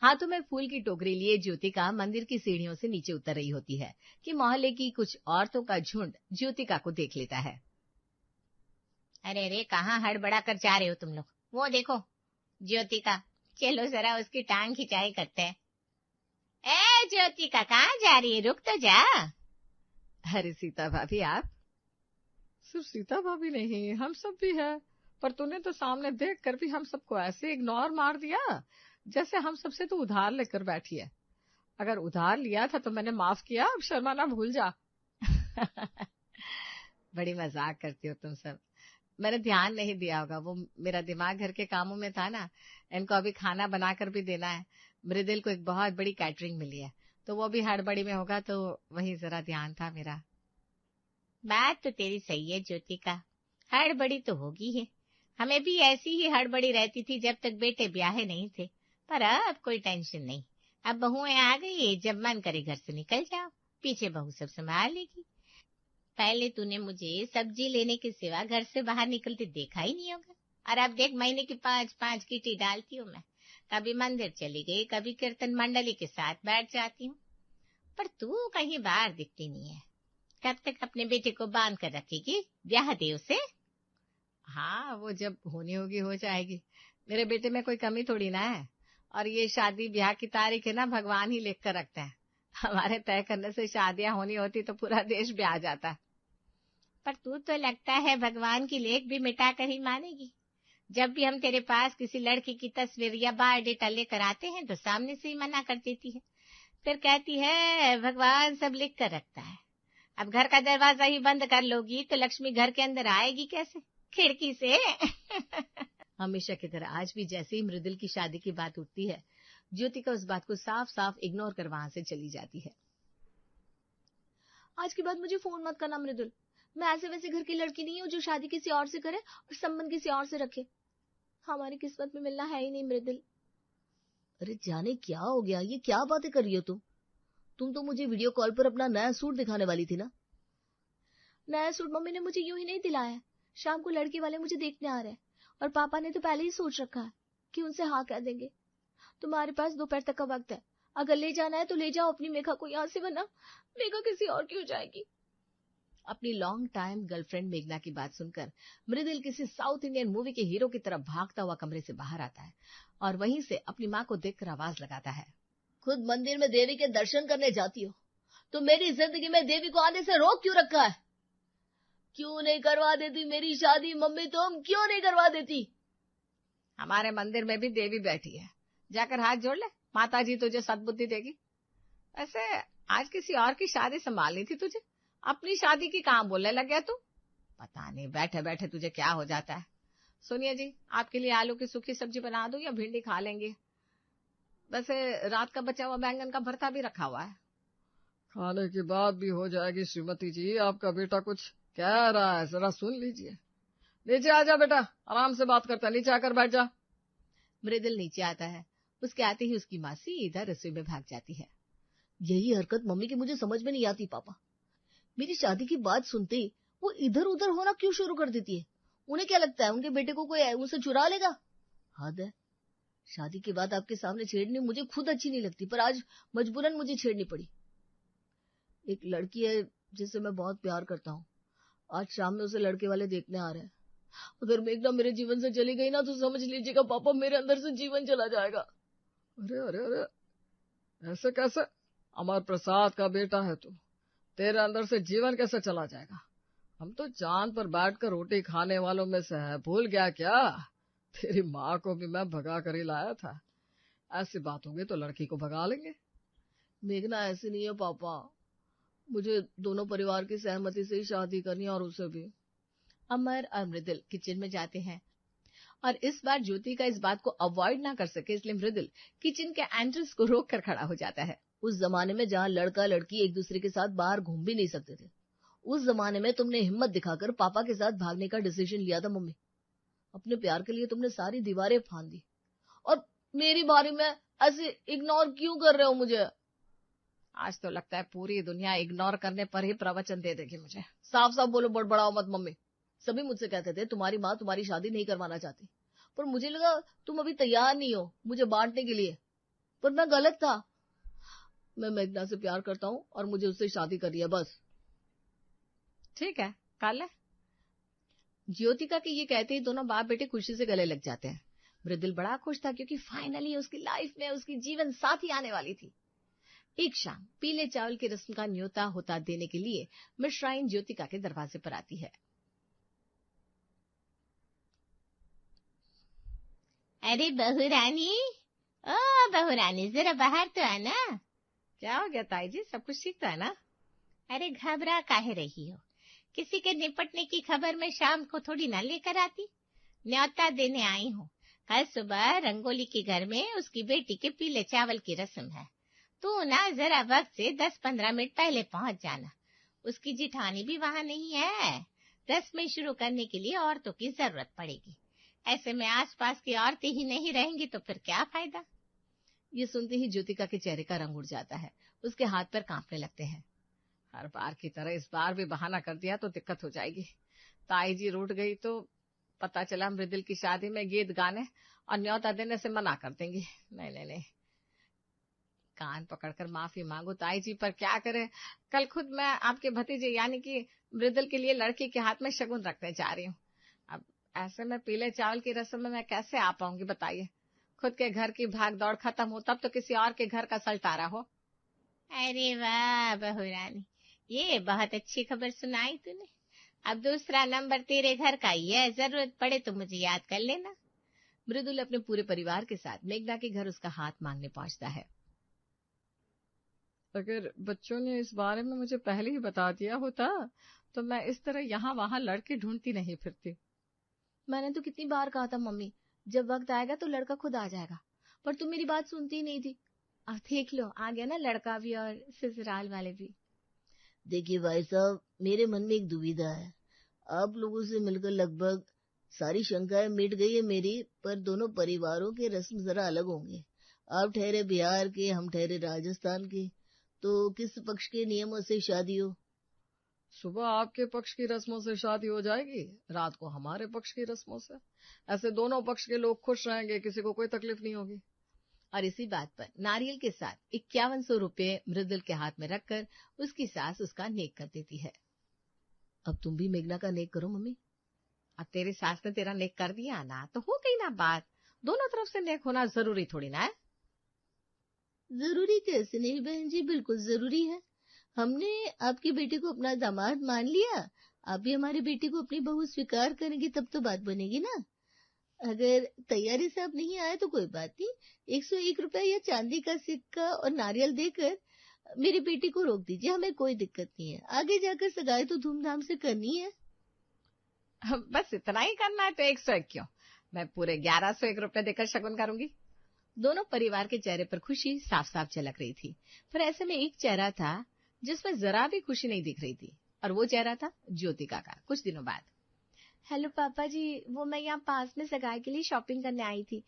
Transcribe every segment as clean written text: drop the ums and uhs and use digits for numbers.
हाथों में फूल की टोकरी लिए ज्योतिका मंदिर की सीढ़ियों से नीचे उतर रही होती है कि मोहल्ले की कुछ औरतों का झुंड ज्योतिका को देख लेता है। अरे अरे, कहाँ हड़बड़ा कर जा रहे हो तुम लोग? वो देखो ज्योतिका, चलो जरा उसकी टांग खिंचाई करते हैं। ए ज्योतिका, कहाँ जा रही है? रुक तो जा। अरे सीता भाभी, आप? सिर्फ सीता भाभी नहीं, हम सब भी है। पर तूने तो सामने देख कर भी हम सबको ऐसे इग्नोर मार दिया जैसे हम सबसे तो उधार लेकर बैठी है। अगर उधार लिया था तो मैंने माफ किया, अब शर्माना भूल जा। बड़ी मजाक करती हो तुम सब। मैंने ध्यान नहीं दिया होगा, वो मेरा दिमाग घर के कामों में था ना। इनको अभी खाना बनाकर भी देना है। मृदुल को एक बहुत बड़ी कैटरिंग मिली है, तो वो भी हड़बड़ी में होगा, तो वही जरा ध्यान था मेरा। बात तो तेरी सही है ज्योतिका, हड़बड़ी तो होगी है। हमें भी ऐसी ही हड़बड़ी रहती थी जब तक बेटे ब्याहे नहीं थे। पर अब कोई टेंशन नहीं, अब बहुएं आ गई, जब मन करे घर से निकल जाओ, पीछे बहू सब संभाल लेगी। पहले तूने मुझे सब्जी लेने के सिवा घर से बाहर निकलते देखा ही नहीं होगा। और अब देख, महीने की 5-5 किटी डालती हूँ मैं। कभी मंदिर चली गई, कभी कीर्तन मंडली के साथ बैठ जाती हूँ, पर तू कहीं बाहर दिखती नहीं है। कब तक अपने बेटे को बांध कर रखेगी? ब्याह दे उसे। हाँ, वो जब होनी होगी हो जाएगी। मेरे बेटे में कोई कमी थोड़ी ना है। और ये शादी ब्याह की तारीख है ना, भगवान ही लिख कर रखते हैं। हमारे तय करने से शादियां होनी होती तो पूरा देश ब्याह जाता। पर तू तो लगता है भगवान की लेख भी मिटा कर ही मानेगी। जब भी हम तेरे पास किसी लड़की की तस्वीर या बायोडेटा लेकर आते हैं तो सामने से ही मना कर देती है। फिर कहती है भगवान सब लिख कर रखता है। अब घर का दरवाजा ही बंद कर लोगी तो लक्ष्मी घर के अंदर आएगी कैसे? खिड़की से। हमेशा की तरह आज भी जैसे ही मृदुल की शादी की बात उठती है, ज्योतिका उस बात को साफ साफ इग्नोर कर वहां से चली जाती है। आज के बाद मुझे फोन मत करना मृदुल। मैं ऐसे वैसे घर की लड़की नहीं हूँ जो शादी किसी और से करे और संबंध किसी और से रखे। हमारी किस्मत में मिलना है ही नहीं मृदुल। अरे जाने क्या हो गया, ये क्या बातें कर रही हो तुम तो मुझे वीडियो कॉल पर अपना नया सूट दिखाने वाली थी ना। नया सूट मम्मी ने मुझे यूं ही नहीं दिलाया, शाम को लड़के वाले मुझे देखने आ रहे हैं और पापा ने तो पहले ही सोच रखा है कि उनसे हाँ कह देंगे। तुम्हारे पास दोपहर तक का वक्त है, अगर ले जाना है तो ले जाओ अपनी मेघा को यहाँ से, वरना मेघा किसी और की हो जाएगी। अपनी लॉन्ग टाइम गर्लफ्रेंड मेघना की बात सुनकर मृदुल किसी साउथ इंडियन मूवी के हीरो की तरह भागता हुआ कमरे से बाहर आता है और वहीं से अपनी माँ को देखकर आवाज लगाता है। खुद मंदिर में देवी के दर्शन करने जाती हो तो मेरी जिंदगी में देवी को आने से रोक क्यों रखा है? क्यों नहीं करवा देती मेरी शादी मम्मी, तुम क्यों नहीं करवा देती? हमारे मंदिर में भी देवी बैठी है, जाकर हाथ जोड़ ले, माता जी तुझे सद्बुद्धि देगी। ऐसे आज किसी और की शादी संभालनी थी तुझे, अपनी शादी की कहाँ बोलने लग गया तू? पता नहीं बैठे बैठे तुझे क्या हो जाता है। सुनिए जी, आपके लिए आलू की सूखी सब्जी बना दूं या भिंडी खा लेंगे? वैसे रात का बचा हुआ बैंगन का भरता भी रखा हुआ है। खाने की बात भी हो जाएगी श्रीमती जी, आपका बेटा कुछ कह रहा है, जरा सुन लीजिए। नीचे आ जा बेटा, आराम से बात करता है, नीचे आकर बैठ जा। मृदुल नीचे आता है, उसके आते ही उसकी माँ सीधा रसोई में भाग जाती है। यही हरकत मम्मी की मुझे समझ में नहीं आती पापा। मेरी शादी की बात सुनते ही वो इधर उधर होना क्यों शुरू कर देती है? उन्हें क्या लगता है उनके बेटे को कोई उनसे चुरा लेगा? हद है। शादी की बात आपके सामने छेड़नी मुझे खुद अच्छी नहीं लगती, पर आज मजबूरन मुझे छेड़नी पड़ी। एक लड़की है जिसे मैं बहुत प्यार करता हूँ, आज शाम में उसे लड़के वाले देखने आ रहे हैं। अगर मेघना मेरे जीवन से चली गई ना तो समझ लीजिएगा पापा मेरे अंदर से जीवन चला जाएगा। अरे अरे अरे, ऐसे कैसे? अमर प्रसाद का बेटा है तू, तेरे अंदर से जीवन कैसे चला जाएगा? हम तो चांद पर बैठकर रोटी खाने वालों में से है, भूल गया क्या? तेरी माँ को भी मैं भगा कर ही लाया था। ऐसी बात होगी तो लड़की को भगा लेंगे। मेघना ऐसी नहीं है पापा, मुझे दोनों परिवार की सहमति से ही शादी करनी है, और उसे भी। अमर और मृदुल किचन में जाते हैं और इस बार ज्योति का इस बात को अवॉइड ना कर सके, इसलिए मृदुल किचन के एंट्रेंस को रोक कर खड़ा हो जाता है। उस जमाने में जहाँ लड़का लड़की एक दूसरे के साथ बाहर घूम भी नहीं सकते थे, उस जमाने में तुमने हिम्मत दिखाकर पापा के साथ भागने का डिसीजन लिया था मम्मी। अपने प्यार के लिए तुमने सारी दीवारें फांद दी, और मेरी बारी में ऐसे इग्नोर क्यों कर रहे हो मुझे? आज तो लगता है पूरी दुनिया इग्नोर करने पर ही प्रवचन दे देगी मुझे। साफ साफ बोलो, बड़बड़ाओ मत मम्मी। सभी मुझसे कहते थे तुम्हारी माँ तुम्हारी शादी नहीं करवाना चाहती, पर मुझे लगा तुम अभी तैयार नहीं हो मुझे बांटने के लिए। पर मैं गलत था। मैं मेघना से प्यार करता हूँ और मुझे उससे शादी करनी है बस। ठीक है, कर ले। ज्योतिका के ये कहते ही दोनों बाप बेटे खुशी से गले लग जाते हैं। मृदुल बड़ा खुश था क्योंकि फाइनली उसकी लाइफ में उसकी जीवन साथी आने वाली थी। एक शाम पीले चावल की रस्म का न्योता होता देने के लिए मिश्राइन ज्योतिका के दरवाजे पर आती है। अरे बहू रानी, ओ बहू रानी, जरा बाहर तो आना। क्या हो गया ताई जी, सब कुछ ठीक तो है ना? अरे घबरा काहे रही हो? किसी के निपटने की खबर मैं शाम को थोड़ी ना लेकर आती। न्योता देने आई हूँ। कल सुबह रंगोली के घर में उसकी बेटी के पीले चावल की रस्म है। तू ना जरा वक्त से 10-15 मिनट पहले पहुंच जाना। उसकी जिठानी भी वहां नहीं है। रस्में शुरू करने के लिए औरतों की जरूरत पड़ेगी। ऐसे में आसपास की औरतें ही नहीं रहेंगी तो फिर क्या फायदा। ये सुनते ही ज्योतिका के चेहरे का रंग उड़ जाता है। उसके हाथ पैर कांपने लगते हैं। हर बार की तरह इस बार भी बहाना कर दिया तो दिक्कत हो जाएगी। ताई जी रूठ गई तो पता चला मृदुल की शादी में गीत गाने और न्योता देने से मना कर देंगी। नहीं नहीं नहीं, कान पकड़कर माफी मांगो ताई जी, पर क्या करे, कल खुद मैं आपके भतीजे यानी कि मृदुल के लिए लड़की के हाथ में शगुन रखने जा रही हूँ। अब ऐसे में पीले चावल की रस्म में मैं कैसे आ पाऊंगी बताइए? खुद के घर की भाग दौड़ खत्म हो तब तो किसी और के घर का सलटारा हो। अरे वाह बहू रानी, ये बहुत अच्छी खबर सुनाई तूने। अब दूसरा नंबर तेरे घर का ही है, जरूरत पड़े तो मुझे याद कर लेना। मृदुल अपने पूरे परिवार के साथ मेघना के घर उसका हाथ मांगने पहुंचता है। अगर बच्चों ने इस बारे में मुझे पहले ही बता दिया होता तो मैं इस तरह यहाँ वहां लड़के ढूंढती नहीं फिरती। मैंने तो कितनी बार कहा था मम्मी, जब वक्त आएगा तो लड़का खुद आ जाएगा, पर तुम मेरी बात सुनती ही नहीं थी। अब देख लो, आ गया ना लड़का भी और ससुराल वाले भी। देखिए भाई साहब, मेरे मन में एक दुविधा है। आप लोगों से मिलकर लगभग सारी शंकाएं मिट गई है मेरी, पर दोनों परिवारों के रस्म जरा अलग होंगे। आप ठहरे बिहार के, हम ठहरे राजस्थान के, तो किस पक्ष के नियमों से शादी हो? सुबह आपके पक्ष की रस्मों से शादी हो जाएगी, रात को हमारे पक्ष की रस्मों से। ऐसे दोनों पक्ष के लोग खुश रहेंगे, किसी को कोई तकलीफ नहीं होगी। और इसी बात पर नारियल के साथ 5100 रुपये मृदुल के हाथ में रखकर उसकी सास उसका नेक कर देती है। अब तुम भी मेघना का नेक करो मम्मी। अब तेरी सास ने तेरा नेक कर दिया ना तो हो गई ना बात। दोनों तरफ से नेक होना जरूरी थोड़ी ना है। जरूरी कैसे नहीं बहन जी, बिल्कुल जरूरी है। हमने आपकी बेटी को अपना दामाद मान लिया, आप भी हमारी बेटी को अपनी बहू स्वीकार करेंगे तब तो बात बनेगी ना। अगर तैयारी से आप नहीं आए तो कोई बात नहीं, 101 रुपया या चांदी का सिक्का और नारियल देकर मेरी बेटी को रोक दीजिए, हमें कोई दिक्कत नहीं है। आगे जाकर सगाई तो धूमधाम से करनी है। बस इतना ही करना है तो 101 क्यों, मैं पूरे 1101 रुपए देकर शगुन करूंगी। दोनों परिवार के चेहरे पर खुशी साफ साफ झलक रही थी, पर ऐसे में एक चेहरा था जिसमें जरा भी खुशी नहीं दिख रही थी, और वो चेहरा था ज्योतिका का। कुछ दिनों बाद, हेलो पापा जी, वो मैं यहाँ पास में सगाई के लिए शॉपिंग करने आई थी,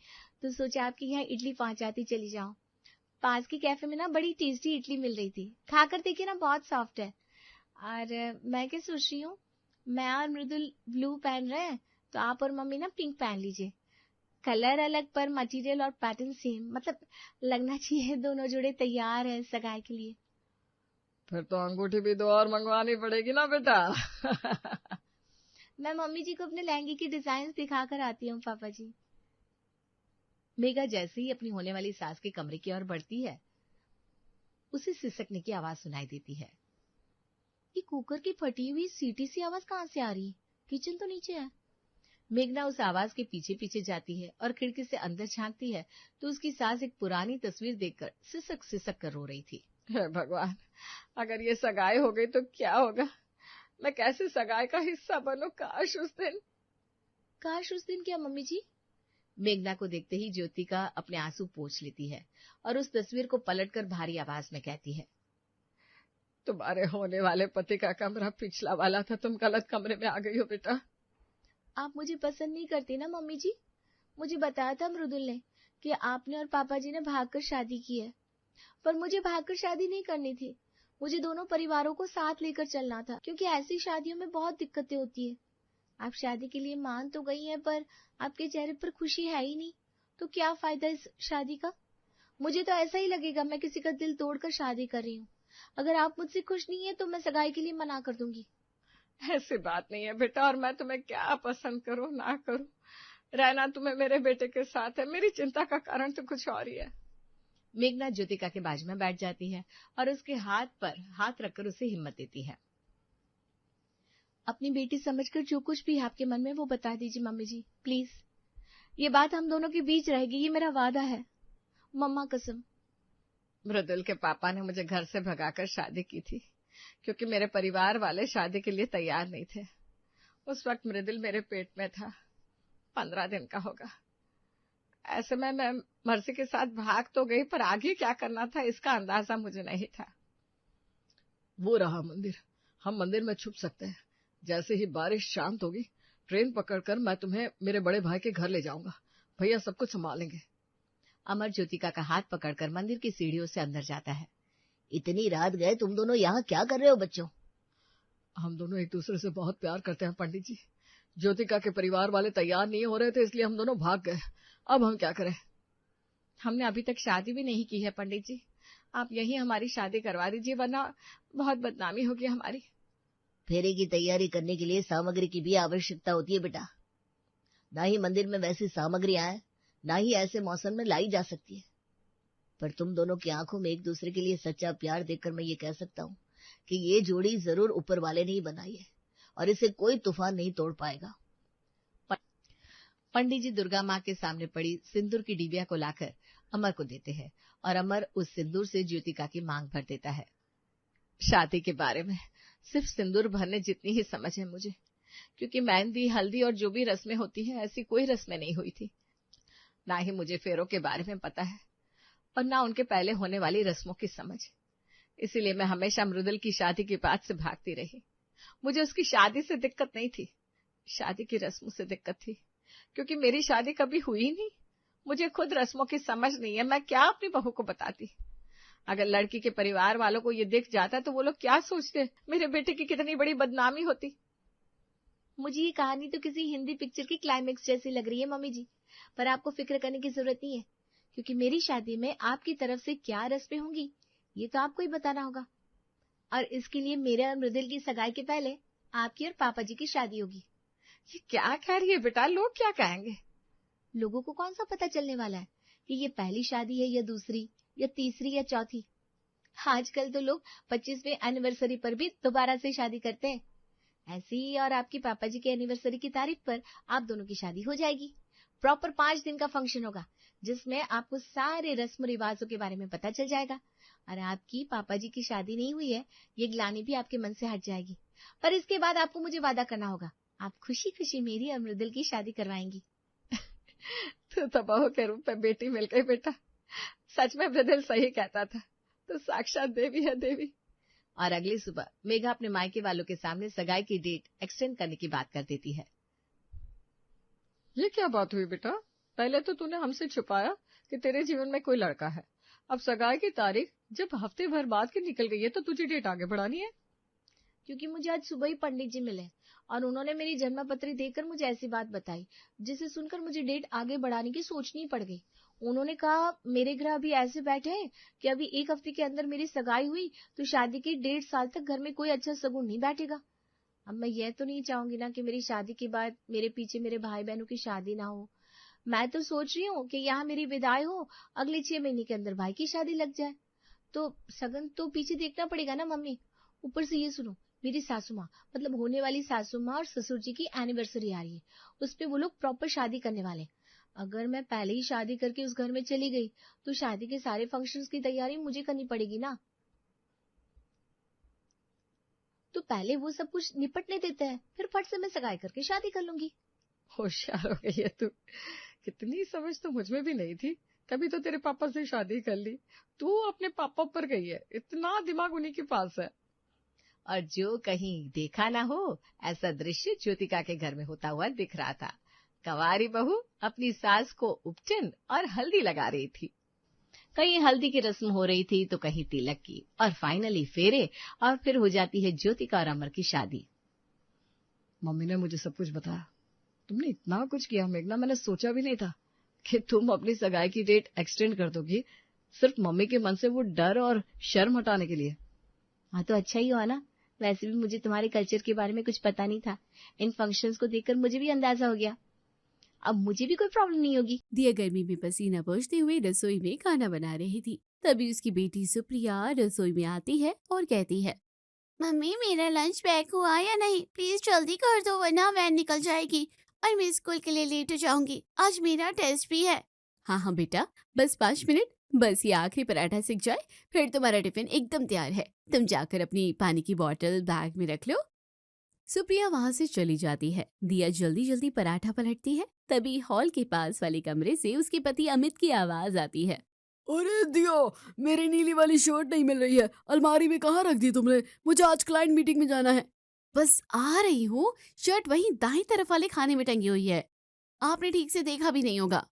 तो सोचा आपके यहाँ इडली पहुंचाती चली जाऊं। पास की कैफे में ना बड़ी टेस्टी इडली मिल रही थी, खाकर देखिए ना, बहुत सॉफ्ट है। और मैं क्या सोच रही हूँ, मैं और मृदुल ब्लू पहन रहे हैं, तो आप और मम्मी ना पिंक पहन लीजिए। कलर अलग पर मटेरियल और पैटर्न सेम, मतलब लगना चाहिए दोनों जोड़े तैयार है सगाई के लिए। फिर तो अंगूठी भी 2 और मंगवानी पड़ेगी ना बेटा। मैं मम्मी जी को अपने लहंगे की डिजाइन दिखाकर आती हूँ पापा जी। मेघा जैसे ही अपनी होने वाली सास के कमरे की ओर बढ़ती है, उसे सिसकने की आवाज सुनाई देती है। ये कुकर की फटी हुई सीटी सी आवाज कहाँ से आ रही है? किचन तो नीचे है। मेघना उस आवाज के पीछे पीछे जाती है और खिड़की से अंदर झांकती है तो उसकी सास एक पुरानी तस्वीर देखकर सिसक सिसक कर रो रही थी। हे भगवान, अगर ये सगाई हो गई तो क्या होगा? मैं कैसे सगाई का हिस्सा बनूं? काश उस दिन। काश उस दिन क्या मम्मी जी? मेघना को देखते ही ज्योतिका अपने आंसू पोंछ लेती है और उस तस्वीर को पलटकर भारी आवाज में कहती है, तुम्हारे होने वाले पति का कमरा पिछला वाला था, तुम गलत कमरे में आ गई हो बेटा। आप मुझे पसंद नहीं करती ना मम्मी जी? मुझे बताया था मृदुल ने कि आपने और पापा जी ने भागकर शादी की है, पर मुझे भागकर शादी नहीं करनी थी। मुझे दोनों परिवारों को साथ लेकर चलना था, क्योंकि ऐसी शादियों में बहुत दिक्कतें होती है। आप शादी के लिए मान तो गई हैं, पर आपके चेहरे पर खुशी है ही नहीं, तो क्या फायदा इस शादी का? मुझे तो ऐसा ही लगेगा मैं किसी का दिल तोड़कर शादी कर रही हूँ। अगर आप मुझसे खुश नहीं है तो मैं सगाई के लिए मना कर दूंगी। ऐसी बात नहीं है बेटा, और मैं तुम्हें क्या पसंद करूं ना करूं, रहना तुम्हें मेरे बेटे के साथ है। मेरी चिंता का कारण तो कुछ और ही है। मेघना ज्योतिका के बाजू में बैठ जाती है और उसके हाथ पर हाथ रखकर उसे हिम्मत देती है। अपनी बेटी समझकर जो कुछ भी आपके मन में वो बता दीजिए मम्मी जी, प्लीज। ये बात हम दोनों के बीच रहेगी, ये मेरा वादा है, मम्मा कसम। मृदुल के पापा ने मुझे घर से भगाकर शादी की थी, क्योंकि मेरे परिवार वाले शादी के लिए तैयार नहीं थे। उस वक्त मृदुल मेरे पेट में था, 15 दिन का होगा। ऐसे में मैं मर्सी के साथ भाग तो गई, पर आगे क्या करना था इसका अंदाजा मुझे नहीं था। वो रहा मंदिर, हम मंदिर में छुप सकते हैं। जैसे ही बारिश शांत होगी, ट्रेन पकड़कर मैं तुम्हें मेरे बड़े भाई के घर ले जाऊंगा। भैया सब कुछ संभालेंगे। अमर ज्योतिका का हाथ पकड़कर मंदिर की सीढ़ियों से अंदर जाता है। इतनी रात गए तुम दोनों यहाँ क्या कर रहे हो बच्चों? हम दोनों एक दूसरे से बहुत प्यार करते हैं पंडित जी। ज्योतिका के परिवार वाले तैयार नहीं हो रहे थे, इसलिए हम दोनों भाग गए। अब हम क्या करें? हमने अभी तक शादी भी नहीं की है पंडित जी, आप यही हमारी शादी करवा दीजिए, वरना बहुत बदनामी होगी हमारी। फेरे की तैयारी करने के लिए सामग्री की भी आवश्यकता होती है बेटा। ना ही मंदिर में वैसी सामग्रियां हैं, ना ही ऐसे मौसम में लाई जा सकती है। पर तुम दोनों की आंखों में एक दूसरे के लिए सच्चा प्यार देखकर मैं ये कह सकता हूँ कि ये जोड़ी जरूर ऊपर वाले ने ही बनाई है और इसे कोई तूफान नहीं तोड़ पाएगा। पंडित जी दुर्गा माँ के सामने पड़ी सिंदूर की डिबिया को लाकर अमर को देते हैं और अमर उस सिंदूर से ज्योतिका की मांग भर देता है। शादी के बारे में सिर्फ सिंदूर भरने जितनी ही समझ है मुझे, क्योंकि मेहंदी, हल्दी और जो भी रस्में होती हैं ऐसी कोई रस्में नहीं हुई थी। ना ही मुझे फेरों के बारे में पता है और ना उनके पहले होने वाली रस्मों की समझ। इसीलिए मैं हमेशा मृदुल की शादी की बात से भागती रही। मुझे उसकी शादी से दिक्कत नहीं थी, शादी की रस्मों से दिक्कत थी, क्योंकि मेरी शादी कभी हुई नहीं। मुझे खुद रस्मों की समझ नहीं है, मैं क्या अपनी बहू को बताती। अगर लड़की के परिवार वालों को ये दिख जाता तो वो लोग क्या सोचते, मेरे बेटे की कितनी बड़ी बदनामी होती। मुझे ये कहानी तो किसी हिंदी पिक्चर की क्लाइमेक्स जैसी लग रही है मम्मी जी, पर आपको फिक्र करने की जरूरत नहीं है, क्योंकि मेरी शादी में आपकी तरफ से क्या रस्में होंगी ये तो आपको ही बताना होगा। और इसके लिए मेरे और मृदुल की सगाई के पहले आपकी और पापा जी की शादी होगी। ये क्या कह रही है बेटा, लोग क्या कहेंगे? लोगों को कौन सा पता चलने वाला है कि ये पहली शादी है या दूसरी या तीसरी या चौथी। आजकल तो लोग 25वें एनिवर्सरी पर भी दोबारा से शादी करते हैं। ऐसे ही और आपकी पापा जी के एनिवर्सरी की तारीख पर आप दोनों की शादी हो जाएगी। प्रॉपर 5 दिन का फंक्शन होगा, जिसमें आपको सारे रस्म रिवाजों के बारे में पता चल जाएगा। और आपकी पापा जी की शादी नहीं हुई है, ये ग्लानि भी आपके मन से हट जाएगी। पर इसके बाद आपको मुझे वादा करना होगा, आप खुशी खुशी मेरी और मृदुल की शादी करवाएंगी। तो बहू के रूप में बेटी मिल गई बेटा। सच में मृदुल सही कहता था, तो साक्षात देवी है देवी। और अगली सुबह मेघा अपने मायके वालों के सामने सगाई की डेट एक्सटेंड करने की बात कर देती है। ये क्या बात हुई बेटा? पहले तो तूने हमसे छुपाया कि तेरे जीवन में कोई लड़का है, अब सगाई की तारीख जब हफ्ते भर बाद की निकल गई है तो तुझे डेट आगे बढ़ानी है। क्योंकि मुझे आज सुबह ही पंडित जी मिले और उन्होंने मेरी जन्म पत्री देकर मुझे ऐसी बात बताई, जिसे सुनकर मुझे डेट आगे बढ़ाने की सोचनी पड़ गई। उन्होंने कहा मेरे ग्रह अभी ऐसे बैठे हैं कि अभी 1 हफ्ते के अंदर मेरी सगाई हुई तो शादी के 1.5 साल तक घर में कोई अच्छा शगुन नहीं बैठेगा। अब मैं ये तो नहीं चाहूंगी ना कि मेरी शादी के बाद मेरे पीछे मेरे भाई बहनों की शादी ना हो। मैं तो सोच रही हूँ कि यहाँ मेरी विदाई हो, अगले 6 महीने के अंदर भाई की शादी लग जाए। तो सगन तो पीछे देखना पड़ेगा ना मम्मी। ऊपर से ये सुनो, मेरी सासू माँ मतलब होने वाली सासू माँ और ससुर जी की एनिवर्सरी आ रही है, उस पे वो लोग प्रॉपर शादी करने वाले। अगर मैं पहले ही शादी करके उस घर में चली गई तो शादी के सारे फंक्शंस की तैयारी मुझे करनी पड़ेगी ना। तो पहले वो सब कुछ निपटने देते हैं, फिर फट से मैं सगाई करके शादी कर लूंगी। होशियार हो गई है तू, कितनी समझ तो मुझ में भी नहीं थी। कभी तो तेरे पापा से शादी कर ली, तू अपने पापा पर गई है, इतना दिमाग उन्हीं के पास है। और जो कहीं देखा ना हो ऐसा दृश्य ज्योतिका के घर में होता हुआ दिख रहा था। कंवारी बहू अपनी सास को उपटन और हल्दी लगा रही थी। कहीं हल्दी की रस्म हो रही थी तो कहीं तिलक की, और फाइनली फेरे, और फिर हो जाती है ज्योतिका और अमर की शादी। मम्मी ने मुझे सब कुछ बताया। तुमने इतना कुछ किया मेघना, मैंने सोचा भी नहीं था कि तुम अपनी सगाई की डेट एक्सटेंड कर दोगी सिर्फ मम्मी के मन से वो डर और शर्म हटाने के लिए। हाँ तो अच्छा ही हुआ ना, वैसे भी मुझे तुम्हारे कल्चर के बारे में कुछ पता नहीं था। इन फंक्शंस को देखकर मुझे भी अंदाजा हो गया, अब मुझे भी कोई प्रॉब्लम नहीं होगी। दिया गर्मी में पसीना पोंछते हुए रसोई में खाना बना रही थी। तभी उसकी बेटी सुप्रिया रसोई में आती है और कहती है, मम्मी मेरा लंच पैक हुआ या नहीं, प्लीज जल्दी कर दो वरना वैन निकल जाएगी और मैं स्कूल के लिए लेट हो जाऊंगी, आज मेरा टेस्ट भी है। हाँ हाँ बेटा, बस 5 मिनट, बस ये आखिरी पराठा सिक जाए फिर तुम्हारा टिफिन एकदम तैयार है। तुम जाकर अपनी पानी की बोतल बैग में रख लो। सुप्रिया वहां से चली जाती है। दिया जल्दी जल्दी पराठा पलटती है। तभी हॉल के पास वाले कमरे से उसके पति अमित की आवाज आती है, अरे दिया, मेरी नीली वाली शर्ट नहीं मिल रही है, अलमारी में कहाँ रख दी तुमने? मुझे आज क्लाइंट मीटिंग में जाना है। बस आ रही हूँ, शर्ट वहीं दाईं तरफ वाले खाने में टंगी हुई है, आपने ठीक से देखा भी नहीं होगा।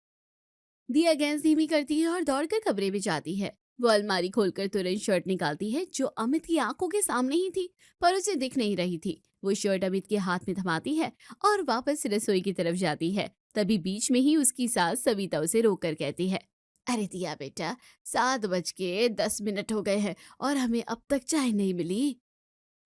दिया गैस धीमी करती है और दौड़कर कमरे में जाती है। वो अलमारी खोलकर तुरंत शर्ट निकालती है जो अमित की आंखों के सामने ही थी, पर उसे दिख नहीं रही थी। वो शर्ट अमित के हाथ में थमाती है और वापस रसोई की तरफ जाती है। तभी बीच में ही उसकी सास सविता उसे रोककर कहती है, अरे दिया बेटा, 7:10 हो गए हैं और हमें अब तक चाय नहीं मिली।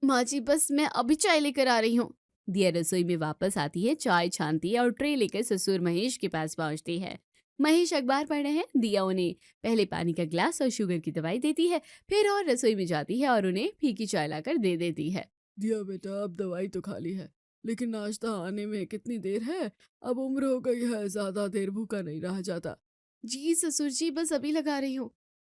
माँ जी बस मैं अभी चाय लेकर आ रही हूँ। दिया रसोई में वापस आती है, चाय छानती है और ट्रे लेकर ससुर महेश के पास पहुंचती है। महेश अखबार पढ़ रहे हैं। दिया उन्हें पहले पानी का ग्लास और शुगर की दवाई देती है, फिर और रसोई में जाती है और उन्हें फीकी चाय लाकर दे देती है। दिया बेटा, अब दवाई तो खा ली है, लेकिन नाश्ता आने में कितनी देर है? अब उम्र हो गई है, ज्यादा देर भूखा नहीं रहा जाता। जी ससुर जी, बस अभी लगा रही हूँ।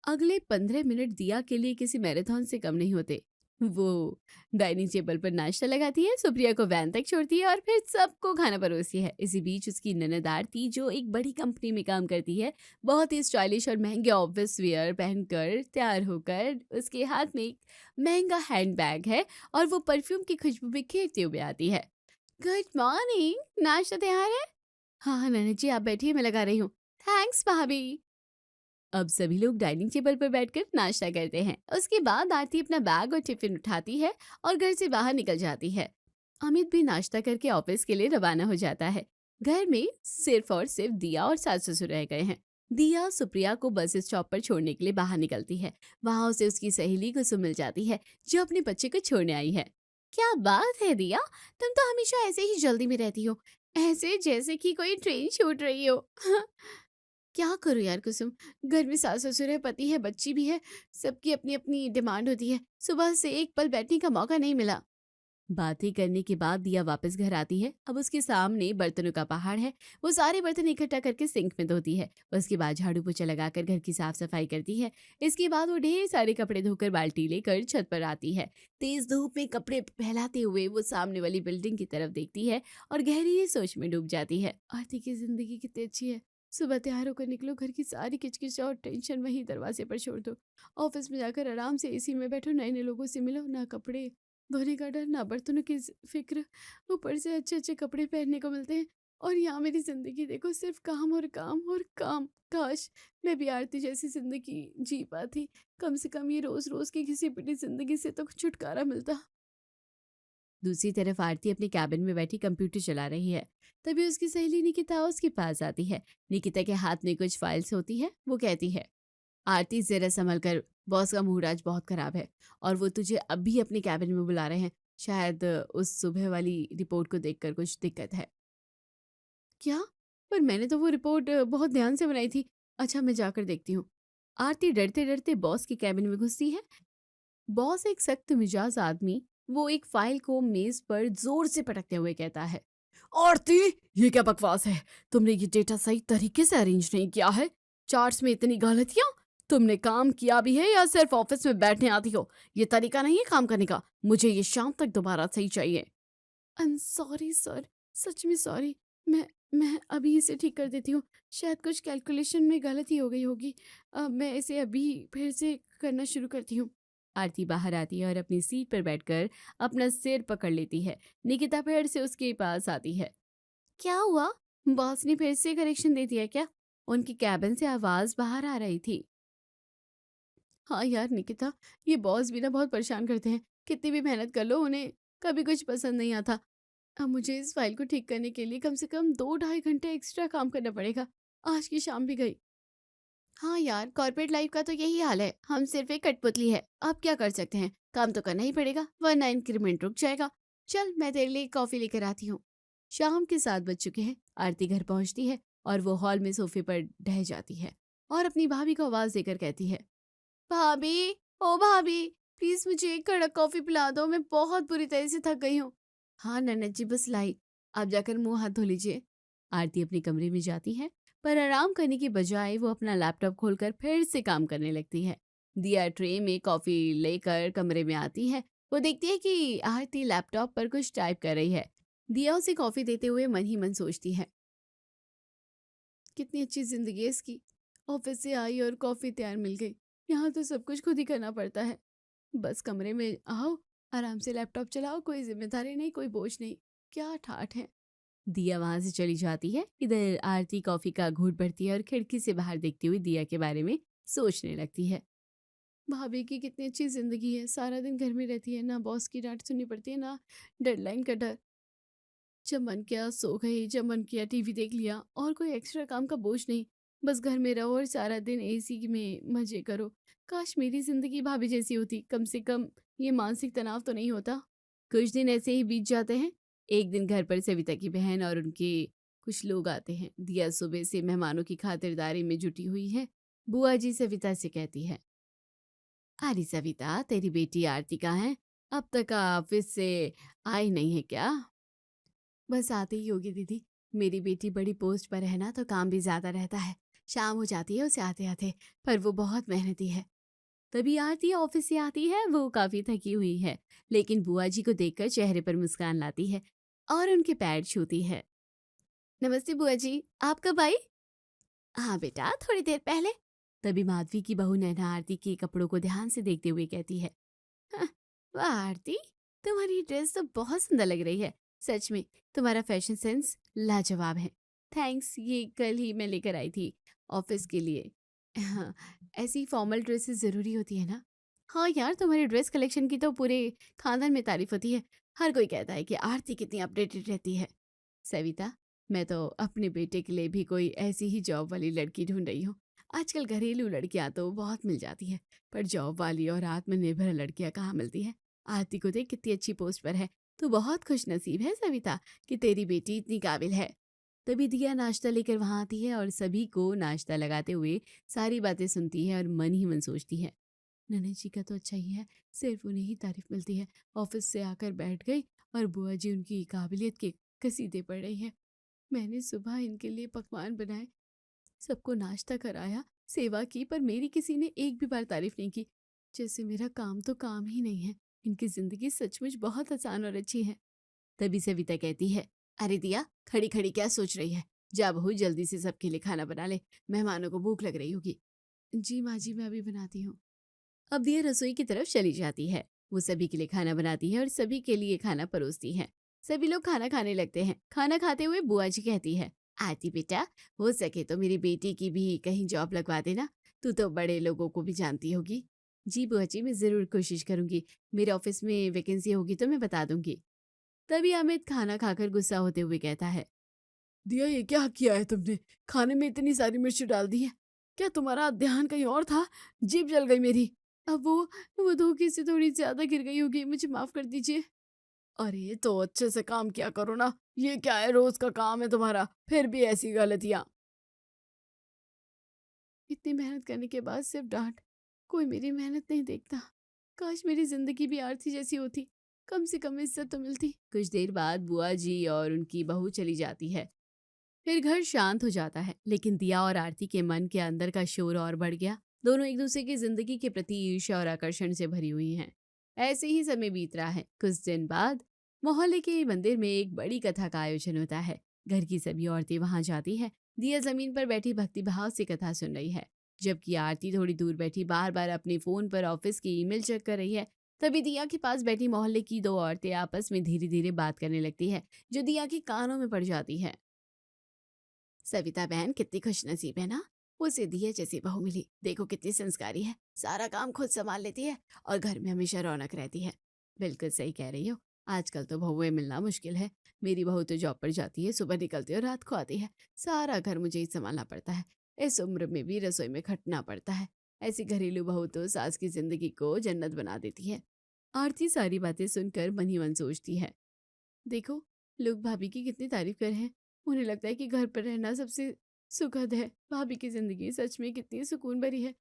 अगले 15 मिनट दिया के लिए किसी मैराथन से कम नहीं होते। वो डाइनिंग टेबल पर नाश्ता लगाती है, सुप्रिया को वैन तक छोड़ती है और फिर सबको खाना परोसती है। इसी बीच उसकी ननद आरती, जो एक बड़ी कंपनी में काम करती है, बहुत ही स्टाइलिश और महंगे ऑफिस वियर पहनकर तैयार होकर, उसके हाथ में एक महंगा हैंड बैग है और वो परफ्यूम की खुशबू बिखेरते हुए आती है। गुड मॉर्निंग, नाश्ता तैयार है? हाँ हाँ ननद जी, आप बैठिए, मैं लगा रही हूँ। थैंक्स भाभी। अब सभी लोग डाइनिंग टेबल पर बैठकर नाश्ता करते हैं। उसके बाद आरती अपना बैग और टिफिन उठाती है और घर से बाहर निकल जाती है। अमित भी नाश्ता करके ऑफिस के लिए रवाना हो जाता है। घर में सिर्फ और सिर्फ दिया और सास ससुर रह गए हैं। दिया सुप्रिया को बस स्टॉप पर छोड़ने के लिए बाहर निकलती है। वहां उसे उसकी सहेली कुसुम मिल जाती है, जो अपने बच्चे को छोड़ने आई है। क्या बात है दिया, तुम तो हमेशा ऐसे ही जल्दी में रहती हो, ऐसे जैसे कि कोई ट्रेन छूट रही हो। क्या करूं यार कुसुम, घर में सास ससुर है, पति है, बच्ची भी है, सबकी अपनी अपनी डिमांड होती है। सुबह से एक पल बैठने का मौका नहीं मिला। बातें करने के बाद दिया वापस घर आती है। अब उसके सामने बर्तनों का पहाड़ है। वो सारे बर्तन इकट्ठा करके सिंक में धोती है। उसके बाद झाड़ू पोछा लगाकर घर की साफ सफाई करती है। इसके बाद वो ढेर सारे कपड़े धोकर बाल्टी लेकर छत पर आती है। तेज धूप में कपड़े फैलाते हुए वो सामने वाली बिल्डिंग की तरफ देखती है और गहरी सोच में डूब जाती है। आरती की जिंदगी कितनी अच्छी है। सुबह तैयार होकर निकलो, घर की सारी किचकिच और टेंशन वहीं दरवाजे पर छोड़ दो। ऑफिस में जाकर आराम से एसी में बैठो, नए नए लोगों से मिलो, ना कपड़े धोने का डर, ना बर्तनों की फिक्र, ऊपर से अच्छे अच्छे कपड़े पहनने को मिलते हैं। और यहाँ मेरी जिंदगी देखो, सिर्फ काम और काम और काम। काश मैं भी आरती जैसी जिंदगी जी पाती। कम से कम ये रोज रोज की घिसी पिटी जिंदगी से तो छुटकारा मिलता। दूसरी तरफ आरती अपने कैबिन में बैठी कंप्यूटर चला रही है। तभी उसकी सहेली निकिता उसके पास आती है। निकिता के हाथ में कुछ फाइल्स होती है। वो कहती है, आरती जरा संभल कर, बॉस का मूड आज बहुत खराब है और वो तुझे अभी अपने कैबिन में बुला रहे हैं। शायद उस सुबह वाली रिपोर्ट को देखकर कुछ दिक्कत है। क्या? पर मैंने तो वो रिपोर्ट बहुत ध्यान से बनाई थी। अच्छा, मैं जाकर देखती हूँ। आरती डरते डरते बॉस के कैबिन में घुसती है। बॉस एक सख्त मिजाज आदमी, वो एक फाइल को मेज पर जोर से पटकते हुए कहता है, आरती, ये क्या बकवास है? तुमने ये डेटा सही तरीके से अरेंज नहीं किया है। चार्ट्स में इतनी गलतियां। तुमने काम किया भी है या सिर्फ ऑफिस में बैठने आती हो? ये तरीका नहीं है काम करने का। मुझे ये शाम तक दोबारा सही चाहिए। आई एम सॉरी सर, सच में सॉरी। मैं अभी इसे ठीक कर देती हूँ। शायद कुछ कैलकुलेशन में गलती हो गई होगी। मैं इसे अभी फिर से करना शुरू करती हूँ। आरती बाहर आती है और अपनी सीट पर बैठकर अपना सिर पकड़ लेती है। निकिता फिर से उसके पास आती है। क्या हुआ? बॉस ने फिर से करेक्शन दे दिया क्या? उनकी कैबिन से आवाज बाहर आ रही थी। हाँ यार निकिता, ये बॉस भी ना बहुत परेशान करते हैं। कितनी भी मेहनत कर लो, उन्हें कभी कुछ पसंद नहीं आता। अब मुझे इस फाइल को ठीक करने के लिए कम से कम 2-2.5 घंटे एक्स्ट्रा काम करना पड़ेगा। आज की शाम भी गई। हाँ यार, कॉर्पोरेट लाइफ का तो यही हाल है। हम सिर्फ एक कठपुतली है। अब क्या कर सकते हैं, काम तो करना ही पड़ेगा वरना इंक्रीमेंट रुक जाएगा। चल मैं तेरे लिए कॉफी लेकर आती हूँ। शाम के 7 बज चुके हैं। आरती घर पहुंचती है और वो हॉल में सोफे पर ढह जाती है और अपनी भाभी को आवाज देकर कहती है, भाभी, ओ भाभी, प्लीज मुझे एक कड़क कॉफी पिला दो, मैं बहुत बुरी तरह से थक गई हूँ। हाँ ननद जी, बस लाई। आप जाकर मुंह हाथ धो लीजिए। आरती अपने कमरे में जाती है, पर आराम करने की बजाय वो अपना लैपटॉप खोलकर फिर से काम करने लगती है। दिया ट्रे में कॉफी लेकर कमरे में आती है। वो देखती है कि आरती लैपटॉप पर कुछ टाइप कर रही है। दिया उसे कॉफी देते हुए मन ही मन सोचती है, कितनी अच्छी जिंदगी है इसकी। ऑफिस से आई और कॉफी तैयार मिल गई। यहाँ तो सब कुछ खुद ही करना पड़ता है। बस कमरे में आओ, आराम से लैपटॉप चलाओ, कोई जिम्मेदारी नहीं, कोई बोझ नहीं। क्या ठाठ है। दिया वहां से चली जाती है। इधर आरती कॉफी का घूंट भरती है और खिड़की से बाहर देखती हुई दिया के बारे में सोचने लगती है। भाभी की कितनी अच्छी जिंदगी है। सारा दिन घर में रहती है, ना बॉस की डांट सुननी पड़ती है, ना डेडलाइन का डर। जब मन किया सो गई, जब मन किया टीवी देख लिया, और कोई एक्स्ट्रा काम का बोझ नहीं। बस घर में रहो और सारा दिन एसी में मजे करो। काश मेरी जिंदगी भाभी जैसी होती, कम से कम ये मानसिक तनाव तो नहीं होता। कुछ दिन ऐसे ही बीत जाते हैं। एक दिन घर पर सविता की बहन और उनके कुछ लोग आते हैं। दिया सुबह से मेहमानों की खातिरदारी में जुटी हुई है। बुआ जी सविता से कहती है, अरे सविता, तेरी बेटी आरती कहाँ है? अब तक ऑफिस से आई नहीं है क्या? बस आते ही होगी दीदी। मेरी बेटी बड़ी पोस्ट पर है ना, तो काम भी ज्यादा रहता है। शाम हो जाती है उसे आते आते, पर वो बहुत मेहनती है। तभी आरती ऑफिस से आती है। वो काफी थकी हुई है, लेकिन बुआ जी को देखकर चेहरे पर मुस्कान लाती है और उनके पैर छूती है। नमस्ते बुआ जी, आप कब आई? हाँ बेटा, थोड़ी देर पहले। तभी माधवी की बहू नैना आरती के कपड़ों को ध्यान से देखते हुए कहती है, "हाँ, वाह आरती, तुम्हारी ड्रेस तो बहुत सुंदर लग रही है। सच में तुम्हारा फैशन सेंस लाजवाब है। थैंक्स, ये कल ही मैं लेकर आई थी ऑफिस के लिए। हाँ, ऐसी फॉर्मल ड्रेसेस जरूरी होती है ना? हाँ यार, तुम्हारी ड्रेस कलेक्शन की तो पूरे खानदान में तारीफ होती है। हर कोई कहता है कि आरती कितनी अपडेटेड रहती है। सविता, मैं तो अपने बेटे के लिए भी कोई ऐसी ही जॉब वाली लड़की ढूंढ रही हूँ। आजकल घरेलू लड़कियां तो बहुत मिल जाती है, पर जॉब वाली और आत्मनिर्भर लड़कियां कहाँ मिलती है। आरती को देख कितनी अच्छी पोस्ट पर है। तो बहुत खुश नसीब है सविता कि तेरी बेटी इतनी काबिल है। तभी दिया नाश्ता लेकर वहां आती है और सभी को नाश्ता लगाते हुए सारी बातें सुनती है और मन ही मन सोचती है, नन्हे जी का तो अच्छा ही है, सिर्फ उन्हें ही तारीफ मिलती है। ऑफिस से आकर बैठ गई और बुआ जी उनकी काबिलियत के कसीदे पढ़ रही है। मैंने सुबह इनके लिए पकवान बनाए, सबको नाश्ता कराया, सेवा की, पर मेरी किसी ने एक भी बार तारीफ नहीं की। जैसे मेरा काम तो काम ही नहीं है। इनकी जिंदगी सचमुच बहुत आसान और अच्छी है। तभी सविता कहती है, अरे दिया, खड़ी खड़ी क्या सोच रही है? जा बहू, जल्दी से सबके लिए खाना बना ले, मेहमानों को भूख लग रही होगी। जी माँ जी, मैं अभी बनाती हूँ। अब दिया रसोई की तरफ चली जाती है। वो सभी के लिए खाना बनाती है और सभी के लिए खाना परोसती है। सभी लोग खाना खाने लगते हैं। खाना खाते हुए बुआ जी कहती है, आरती बेटा, हो सके तो मेरी बेटी की भी कहीं जॉब लगवा देना। तू तो बड़े लोगों को भी जानती होगी। जी बुआ जी, मैं जरूर कोशिश करूंगी। मेरे ऑफिस में वैकेंसी होगी तो मैं बता दूंगी। तभी अमित खाना खाकर गुस्सा होते हुए कहता है, दिया, ये क्या किया है तुमने? खाने में इतनी सारी मिर्च डाल दी है। क्या तुम्हारा ध्यान कहीं और था? जीभ जल गई मेरी। अब वो धोखे से थोड़ी ज्यादा गिर गई होगी, मुझे माफ कर दीजिए। अरे तो अच्छे से काम किया करो ना। ये क्या है, रोज का काम है तुम्हारा, फिर भी ऐसी गलतियां। इतनी मेहनत करने के बाद सिर्फ डांट। कोई मेरी मेहनत नहीं देखता। काश मेरी जिंदगी भी आरती जैसी होती, कम से कम इज्जत तो मिलती। कुछ देर बाद बुआ जी और उनकी बहू चली जाती है। फिर घर शांत हो जाता है, लेकिन दिया और आरती के मन के अंदर का शोर और बढ़ गया। दोनों एक दूसरे की जिंदगी के प्रति ईर्ष्या और आकर्षण से भरी हुई हैं। ऐसे ही समय बीत रहा है। कुछ दिन बाद मोहल्ले के मंदिर में एक बड़ी कथा का आयोजन होता है। घर की सभी औरतें वहां जाती है। दिया जमीन पर बैठी भक्ति भाव से कथा सुन रही है, जबकि आरती थोड़ी दूर बैठी बार बार अपने फोन पर ऑफिस की ईमेल चेक कर रही है। तभी दिया के पास बैठी मोहल्ले की दो औरतें आपस में धीरे धीरे बात करने लगती है, जो दिया के कानों में पड़ जाती है। सविता बहन कितनी खुशनसीब है ना, उसे दिया जैसी बहू मिली। देखो कितनी संस्कारी है, सारा काम खुद संभाल लेती है और घर में हमेशा रौनक रहती है। बिल्कुल सही कह रही हो, आजकल तो बहुएं मिलना मुश्किल है। मेरी बहू तो जॉब पर जाती है, सुबह निकलती है और रात को आती है। सारा घर मुझे ही संभालना पड़ता है। इस उम्र में भी रसोई में खटना पड़ता है। ऐसी घरेलू बहू तो सास की जिंदगी को जन्नत बना देती है। आरती सारी बातें सुनकर मन ही मन सोचती है, देखो लोग भाभी की कितनी तारीफ कर रहे हैं। उन्हें लगता है कि घर पर रहना सबसे सुखद है। भाभी की जिंदगी सच में कितनी सुकून भरी है।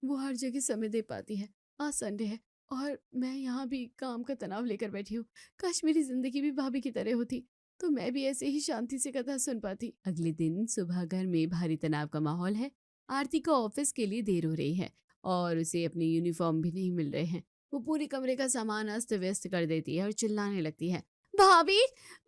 वो हर जगह समय दे पाती है। आज संडे है और मैं यहाँ भी काम का तनाव लेकर बैठी हूँ। काश मेरी जिंदगी भी भाभी की तरह होती तो मैं भी ऐसे ही शांति से कथा सुन पाती। अगले दिन सुबह घर में भारी तनाव का माहौल है। आरती को ऑफिस के लिए देर हो रही है और उसे अपने यूनिफॉर्म भी नहीं मिल रहे हैं। वो पूरी कमरे का सामान अस्त व्यस्त कर देती है और चिल्लाने लगती है, भाभी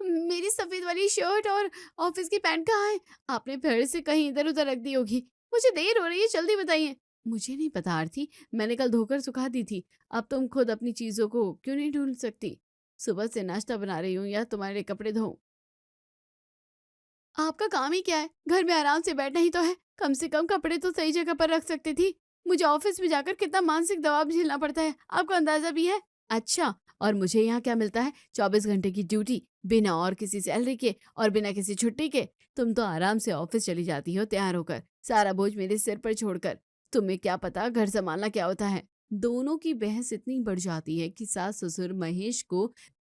मेरी सफेद वाली शर्ट और ऑफिस की पैंट कहाँ है? आपने फिर से कहीं इधर उधर रख दी होगी। मुझे देर हो रही है, जल्दी बताइए। मुझे नहीं पता आरती, मैंने कल धोकर सुखा दी थी। अब तुम खुद अपनी चीजों को क्यों नहीं ढूंढ सकती? सुबह से नाश्ता बना रही हूँ या तुम्हारे कपड़े धोऊं? आपका काम ही क्या है? घर में आराम से बैठना ही तो है। कम से कम कपड़े तो सही जगह पर रख सकती थी। मुझे ऑफिस में जाकर कितना मानसिक दबाव झेलना पड़ता है, आपको अंदाजा भी है? अच्छा, और मुझे यहाँ क्या मिलता है? 24 घंटे की ड्यूटी, बिना और किसी सैलरी के और बिना किसी छुट्टी के। तुम तो आराम से ऑफिस चली जाती हो तैयार होकर, सारा बोझ मेरे सिर पर छोड़कर। तुम्हें क्या पता घर संभालना क्या होता है? दोनों की बहस इतनी बढ़ जाती है कि सास ससुर महेश को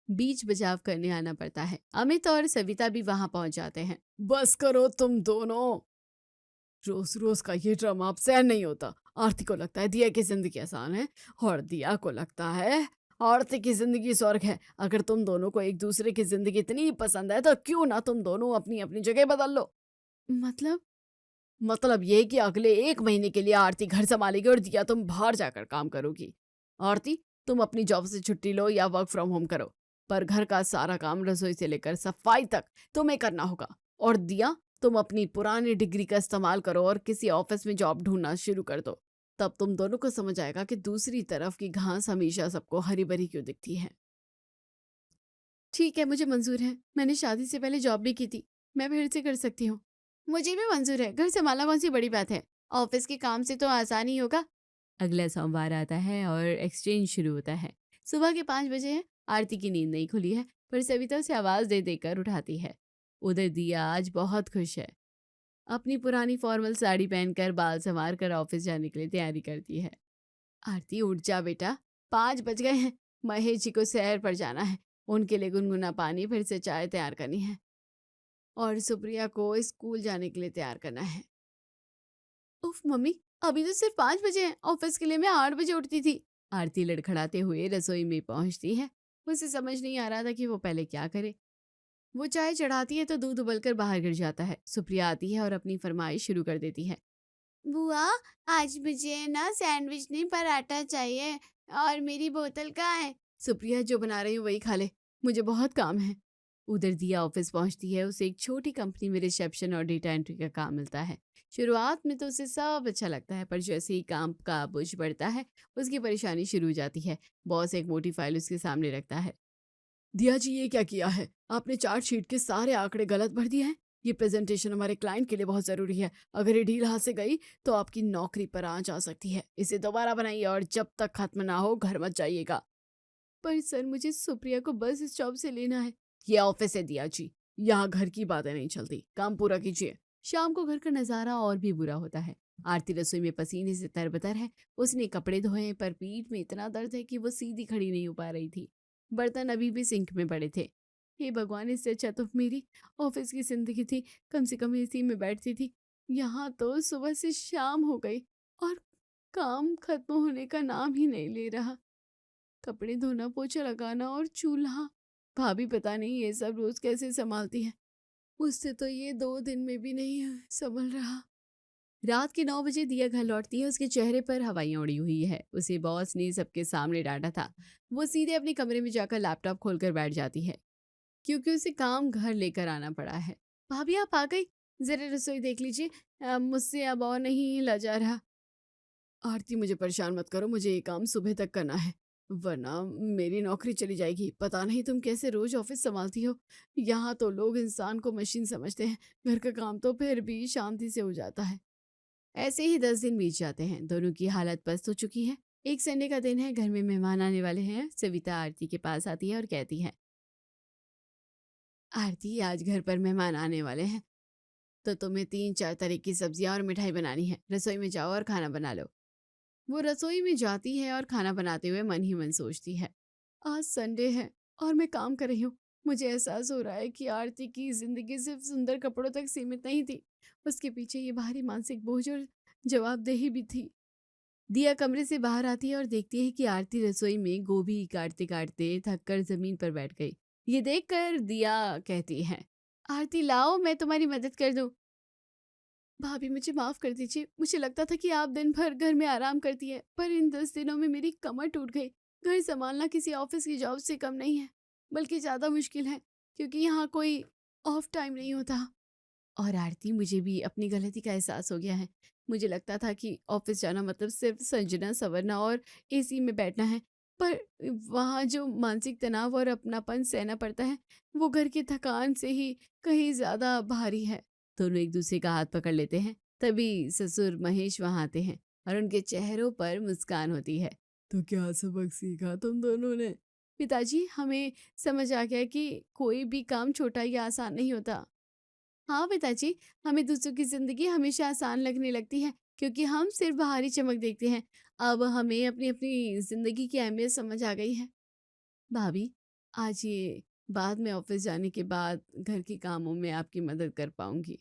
बीच बचाव करने आना पड़ता है। अमित और सविता भी वहां पहुंच जाते हैं। बस करो तुम दोनों, रोज रोज का ये ड्रामा अब सहन नहीं होता। आरती को लगता है दिया की जिंदगी आसान है और दिया को लगता है आरती की जिंदगी स्वर्ग है। अगर तुम दोनों को एक दूसरे की जिंदगी इतनी पसंद है तो क्यों ना तुम दोनों अपनी अपनी जगह बदल लो। मतलब ये कि अगले 1 महीने के लिए आरती घर संभालेगी और दिया तुम बाहर जाकर काम करोगी। आरती तुम अपनी जॉब से छुट्टी लो या वर्क फ्रॉम होम करो, पर घर का सारा काम रसोई से लेकर सफाई तक तुम्हें करना होगा। और दिया तुम अपनी पुरानी डिग्री का इस्तेमाल करो और किसी ऑफिस में जॉब ढूंढना शुरू कर दो। तब तुम दोनों को समझ आएगा कि दूसरी तरफ की घास हमेशा सबको हरी भरी क्यों दिखती है। ठीक है, मुझे मंजूर है। मैंने शादी से पहले जॉब भी की थी, मैं फिर से कर सकती हूँ। मुझे भी मंजूर है। घर संभालना कौन सी बड़ी बात है? ऑफिस के काम से तो आसान ही होगा। अगला सोमवार आता है और एक्सचेंज शुरू होता है। सुबह के 5 बजे है। आरती की नींद नहीं खुली है, पर सविता उसे आवाज दे देकर उठाती है। उधर दिया आज बहुत खुश है। अपनी पुरानी फॉर्मल साड़ी पहनकर बाल संवार कर ऑफिस जाने के लिए तैयारी करती है। आरती उठ जा बेटा, 5 बज गए हैं। महेश जी को सैर पर जाना है, उनके लिए गुनगुना पानी फिर से चाय तैयार करनी है और सुप्रिया को स्कूल जाने के लिए तैयार करना है। उफ मम्मी, अभी तो सिर्फ 5 बजे हैं। ऑफिस के लिए मैं 8 बजे उठती थी। आरती लड़खड़ाते हुए रसोई में पहुंचती है। उसे समझ नहीं आ रहा था कि वो पहले क्या करे। वो चाय चढ़ाती है तो दूध उबलकर बाहर गिर जाता है। सुप्रिया आती है और अपनी फरमाइश शुरू कर देती है। बुआ, आज मुझे ना सैंडविच नहीं पराठा चाहिए। और मेरी बोतल कहाँ है? सुप्रिया, जो बना रही हूँ वही खा ले, मुझे बहुत काम है। उधर दिया ऑफिस पहुंचती है। उसे एक छोटी कंपनी में रिसेप्शन और डेटा एंट्री का काम मिलता है। शुरुआत में तो उसे सब अच्छा लगता है, पर जैसे ही काम का बोझ बढ़ता है उसकी परेशानी शुरू हो जाती है। बॉस एक मोटी फाइल उसके सामने रखता है। दिया जी, ये क्या किया है? आपने चार्ट शीट के सारे आंकड़े गलत भर दिए हैं। ये प्रेजेंटेशन हमारे क्लाइंट के लिए बहुत जरूरी है। अगर ये डील हाथ से गई तो आपकी नौकरी पर आंच आ सकती है। इसे दोबारा बनाइए और जब तक खत्म ना हो घर मत जाइएगा। पर सर, मुझे सुप्रिया को बस इस जॉब से लेना है। ये ऑफिस है दिया जी, यहाँ घर की बातें नहीं चलती। काम पूरा कीजिए। शाम को घर का नजारा और भी बुरा होता है। आरती रसोई में पसीने से तरबतर है। उसने कपड़े धोए पर पीठ में इतना दर्द है कि वो सीधी खड़ी नहीं हो पा रही थी। बर्तन अभी भी सिंक में पड़े थे। हे भगवान, इससे अच्छा तो मेरी ऑफिस की जिंदगी थी। कम से कम एसी में बैठती थी। यहाँ तो सुबह से शाम हो गई और काम खत्म होने का नाम ही नहीं ले रहा। कपड़े धोना, पोछा लगाना और चूल्हा, भाभी पता नहीं ये सब रोज कैसे संभालती है। उससे तो ये 2 दिन में भी नहीं संभल रहा। रात के 9 बजे दिया घर लौटती है। उसके चेहरे पर हवाइयां उड़ी हुई है। उसे बॉस ने सबके सामने डांटा था। वो सीधे अपने कमरे में जाकर लैपटॉप खोलकर बैठ जाती है, क्योंकि उसे काम घर लेकर आना पड़ा है। भाभी, आप आ गई, जरा रसोई देख लीजिए, मुझसे अब और नहीं हिला जा रहा। आरती, मुझे परेशान मत करो, मुझे ये काम सुबह तक करना है, वरना मेरी नौकरी चली जाएगी। पता नहीं तुम कैसे रोज ऑफिस संभालती हो। यहाँ तो लोग इंसान को मशीन समझते हैं। घर का काम तो फिर भी शांति से हो जाता है। ऐसे ही 10 दिन बीत जाते हैं। दोनों की हालत पस्त हो चुकी है। एक संडे का दिन है, घर में मेहमान आने वाले हैं। सविता आरती के पास आती है और कहती है, आरती, आज घर पर मेहमान आने वाले हैं। तो तुम्हें 3-4 तरह की सब्जियां और मिठाई बनानी है। रसोई में जाओ और खाना बना लो। वो रसोई में जाती है और खाना बनाते हुए मन ही मन सोचती है, आज संडे है और मैं काम कर रही हूँ। मुझे एहसास हो रहा है कि आरती की जिंदगी सिर्फ सुंदर कपड़ों तक सीमित नहीं थी, उसके पीछे ये भारी मानसिक बोझ और जवाबदेही भी थी। दिया कमरे से बाहर आती है और देखती है कि आरती रसोई में गोभी काटते काटते थककर जमीन पर बैठ गई। ये देखकर दिया कहती है, आरती लाओ मैं तुम्हारी मदद कर दूं। भाभी मुझे माफ कर दीजिए, मुझे लगता था कि आप दिन भर घर में आराम करती है, पर इन 10 दिनों में मेरी कमर टूट गई। घर संभालना किसी ऑफिस की जॉब से कम नहीं है, बल्कि ज्यादा मुश्किल है, क्योंकि यहाँ कोई ऑफ टाइम नहीं होता। और आरती, मुझे भी अपनी गलती का एहसास हो गया है। मुझे लगता था कि ऑफिस जाना मतलब सिर्फ संजना संवरना और एसी में बैठना है, पर वहाँ जो मानसिक तनाव और अपनापन सहना पड़ता है, वो घर की थकान से ही कहीं ज्यादा भारी है। दोनों एक दूसरे का हाथ पकड़ लेते हैं। तभी ससुर महेश वहां आते हैं और उनके चेहरों पर मुस्कान होती है। तो क्या सबक सीखा तुम दोनों ने? पिताजी, हमें समझ आ गया कि कोई भी काम छोटा या आसान नहीं होता। हाँ पिताजी, हमें दूसरों की जिंदगी हमेशा आसान लगने लगती है, क्योंकि हम सिर्फ बाहरी चमक देखते हैं। अब हमें अपनी अपनी जिंदगी की अहमियत समझ आ गई है। भाभी, आज ये बाद में ऑफिस जाने के बाद घर के कामों में आपकी मदद कर पाऊंगी,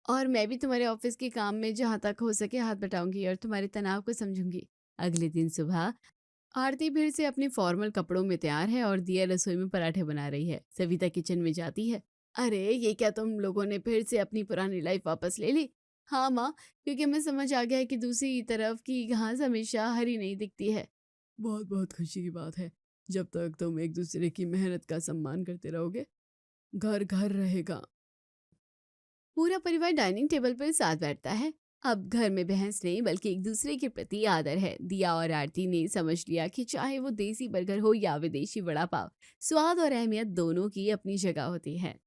और मैं भी तुम्हारे ऑफिस के काम में जहाँ तक हो सके हाथ बटाऊंगी और तुम्हारे तनाव को समझूंगी। अगले दिन सुबह आरती फिर से अपने फॉर्मल कपड़ों में तैयार है और दिया रसोई में पराठे बना रही है। सविता किचन में जाती है। अरे, ये क्या तुम लोगों ने फिर से अपनी पुरानी लाइफ वापस ले ली? हाँ माँ, क्योंकि हमें समझ आ गया है कि दूसरी तरफ की घास हमेशा हरी नहीं दिखती है। बहुत बहुत खुशी की बात है। जब तक तुम एक दूसरे की मेहनत का सम्मान करते रहोगे, घर घर रहेगा। पूरा परिवार डाइनिंग टेबल पर साथ बैठता है। अब घर में बहस नहीं, बल्कि एक दूसरे के प्रति आदर है। दिया और आरती ने समझ लिया कि चाहे वो देसी बर्गर हो या विदेशी वड़ा पाव, स्वाद और अहमियत दोनों की अपनी जगह होती है।